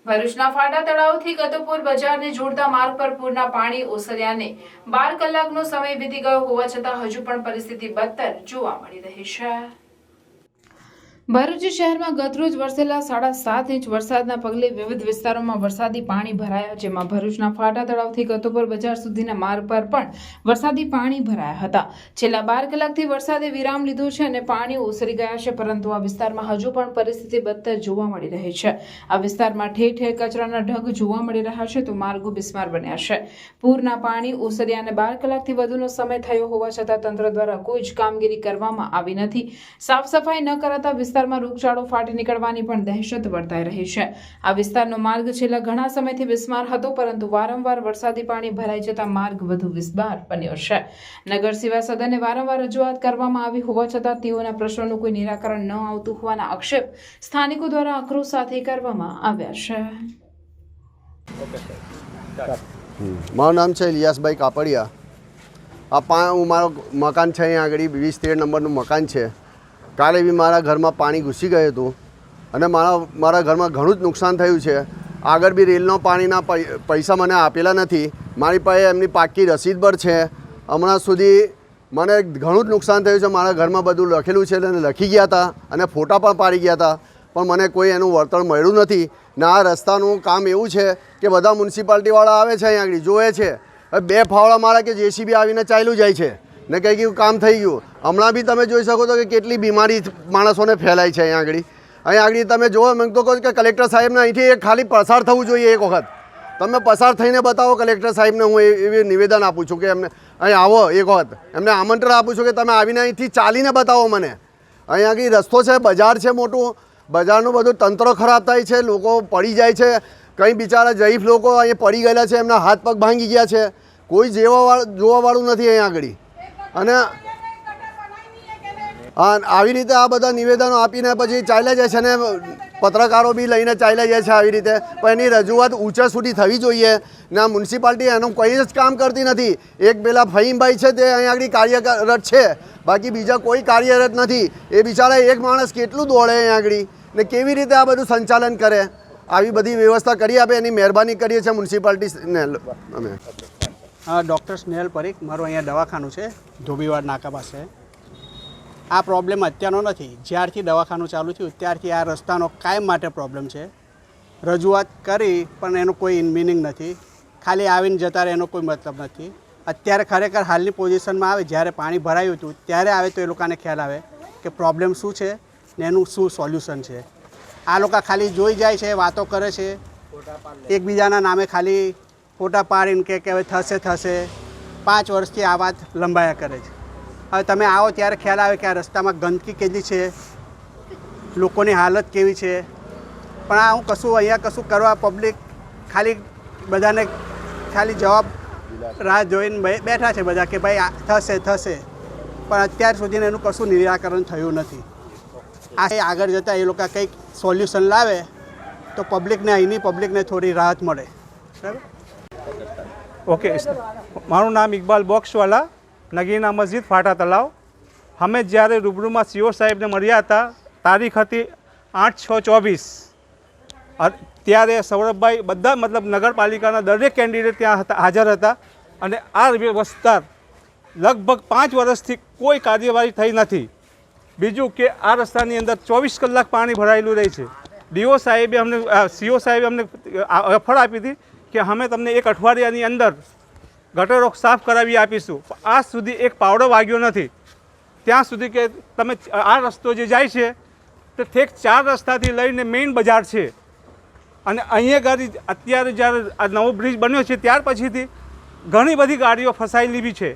ભરૂચના ફાટા તળાવથી કતુપુર બજારને જોડતા માર્ગ પર પૂરના પાણી ઓસર્યાને 12 કલાકનો સમય વીતી ગયો હોવા છતાં હજુ પણ પરિસ્થિતિ બદતર જોવા મળી રહી છે। ભરૂચ શહેરમાં ગતરોજ વરસેલા 7.5 ઇંચ વરસાદના પગલે વિવિધ વિસ્તારોમાં વરસાદી પાણી ભરાયા, જેમાં ભરૂચના ફાટા તળાવથી કતુપુર બજાર સુધીના માર્ગ પર પણ વરસાદી પાણી ભરાયા હતા। છેલ્લા 12 કલાકથી વરસાદે વિરામ લીધો છે અને પાણી ઓસરી ગયા છે, પરંતુ આ વિસ્તારમાં હજુ પણ પરિસ્થિતિ બદતર જોવા મળી રહી છે। આ વિસ્તારમાં ઠેર ઠેર કચરાના ઢગ જોવા મળી રહ્યા છે, તો માર્ગો બિસ્માર બન્યા છે। પૂરના પાણી ઓસર્યાને 12 કલાકથી વધુનો સમય થયો હોવા છતાં તંત્ર દ્વારા કોઈ જ કામગીરી કરવામાં આવી નથી। સાફ સફાઈ ન કરાતા વિસ્તારમાં રોગચાળો ફાટી નીકળવાની પણ દહેશત વર્તાઈ રહી છે। આ વિસ્તારનો માર્ગ છેલ્લા ઘણા સમયથી બિસ્માર હતો, પરંતુ વારંવાર વરસાદી પાણી ભરાઈ જતા માર્ગ વધુ બિસ્માર બન્યો છે। નગર સેવા સદને વારંવાર રજૂઆત કરવામાં આવી હોવા છતાં તેઓના પ્રશ્નોનું કોઈ નિરાકરણ ન આવતું હોવાના આક્ષેપ સ્થાનિકો દ્વારા આક્રોશ સાથે કરવામાં આવ્યા છે। મારું નામ છે ઇલિયાસભાઈ કાપડિયા। મારું મકાન છે અહીંયા આગળ 20-13 નંબરનું મકાન છે। કાલે બી મારા ઘરમાં પાણી ઘૂસી ગયું હતું અને મારા ઘરમાં ઘણું જ નુકસાન થયું છે। આગળ બી રેલનો પાણીના પૈસા મને આપેલા નથી। મારી પાસે એમની પાકી રસીદ પર છે। હમણાં સુધી મને ઘણું જ નુકસાન થયું છે। મારા ઘરમાં બધું લખેલું છે અને લખી ગયા હતા અને ફોટા પણ પાડી ગયા હતા, પણ મને કોઈ એનું વળતર મળ્યું નથી। ને આ રસ્તાનું કામ એવું છે કે બધા મ્યુનિસિપાલિટીવાળા આવે છે અહીંયા આગળ જોવે છે, 2 ફાવડા મારે કે જેસીબી આવીને ચાલ્યું જાય છે ને કંઈ ગયું કામ થઈ ગયું। હમણાં બી તમે જોઈ શકો છો કે કેટલી બીમારી માણસોને ફેલાય છે અહીંયા આગળ તમે જુઓ। મેં તો કહું કે કલેક્ટર સાહેબને અહીંથી ખાલી પસાર થવું જોઈએ। એક વખત તમે પસાર થઈને બતાવો કલેક્ટર સાહેબને। હું એવી નિવેદન આપું છું કે એમને અહીં આવો, એક વખત એમને આમંત્રણ આપું છું કે તમે આવીને અહીંથી ચાલીને બતાવો મને। અહીંયા આગળ રસ્તો છે, બજાર છે મોટું, બજારનું બધું તંત્ર ખરાબ થાય છે, લોકો પડી જાય છે। કંઈ બિચારા જઈફ લોકો અહીંયા પડી ગયેલા છે, એમના હાથ પગ ભાંગી ગયા છે, કોઈ જોવાવાળું નથી અહીંયા આગળ। અને આવી રીતે આ બધા નિવેદનો આપીને પછી ચાલ્યા જાય છે અને પત્રકારો બી લઈને ચાલ્યા જાય છે આવી રીતે। પણ એની રજૂઆત ઊંચા સુધી થવી જોઈએ ને આ મ્યુનિસિપાલિટી એનું કંઈ જ કામ કરતી નથી। એક પેલા ફહીમભાઈ છે તે અહીંયા આગળ કાર્યરત છે, બાકી બીજા કોઈ કાર્યરત નથી। એ બિચારા એક માણસ કેટલું દોડે અહીંયા આગળ ને કેવી રીતે આ બધું સંચાલન કરે। આવી બધી વ્યવસ્થા કરી આપે એની મહેરબાની કરીએ છીએ મ્યુનિસિપાલિટીને અમે। ડૉક્ટર સ્નેહલ પરીખ, મારું અહીંયા દવાખાનું છે ધોબીવાડ નાકા પાસે। આ પ્રોબ્લેમ અત્યારનો નથી, જ્યારથી દવાખાનું ચાલુ થયું ત્યારથી આ રસ્તાનો કાયમ માટે પ્રોબ્લેમ છે। રજૂઆત કરી પણ એનો કોઈ મિનિંગ નથી, ખાલી આવીને જતા રહે એનો કોઈ મતલબ નથી। અત્યારે ખરેખર હાલની પોઝિશનમાં આવે, જ્યારે પાણી ભરાયું હતું ત્યારે આવે તો એ લોકોને ખ્યાલ આવે કે પ્રોબ્લેમ શું છે ને એનું શું સોલ્યુશન છે। આ લોકો ખાલી જોઈ જાય છે, વાતો કરે છે, એકબીજાના નામે ખાલી ફોટા પાડીને કે હવે થશે 5 વર્ષથી આ વાત લંબાયા કરે છે। હવે તમે આવો ત્યારે ખ્યાલ આવે કે આ રસ્તામાં ગંદકી કેટલી છે, લોકોની હાલત કેવી છે। પણ આ હું અહીંયા કશું કરવા પબ્લિક ખાલી બધાને ખાલી જવાબ રાહ જોઈને બેઠા છે બધા કે ભાઈ થશે, પણ અત્યાર સુધીને એનું કશું નિરાકરણ થયું નથી। આ આગળ જતાં એ લોકો કંઈક સોલ્યુશન લાવે તો પબ્લિકને અહીંની પબ્લિકને થોડી રાહત મળે। બરાબર? ઓકે, મારું નામ ઇકબાલ બોક્સવાલા, નગીના મસ્જિદ ફાટા તળાવ। અમે જ્યારે રૂબરૂમાં સીઓ સાહેબને મળ્યા હતા, તારીખ હતી 8/6/24, ત્યારે સૌરભભાઈ બધા મતલબ નગરપાલિકાના દરેક કેન્ડિડેટ ત્યાં હાજર હતા અને આ વિસ્તાર લગભગ 5 વર્ષથી કોઈ કાર્યવાહી થઈ નથી। બીજું કે આ રસ્તાની અંદર 24 કલાક પાણી ભરાયેલું રહે છે। સીઓ સાહેબે અમને ઓફર આપી હતી કે અમે તમને 1 અઠવાડિયાની અંદર ગટરો સાફ કરાવી આપીશું, આજ સુધી એક પાવડો વાગ્યો નથી। ત્યાં સુધી કે તમે આ રસ્તો જે જાય છે તે ઠેક 4 રસ્તાથી લઈને મેઇન બજાર છે અને અહીંયા ગાડી અત્યારે જ્યારે આ નવો બ્રિજ બન્યો છે ત્યાર પછીથી ઘણી બધી ગાડીઓ ફસાયેલી બી છે।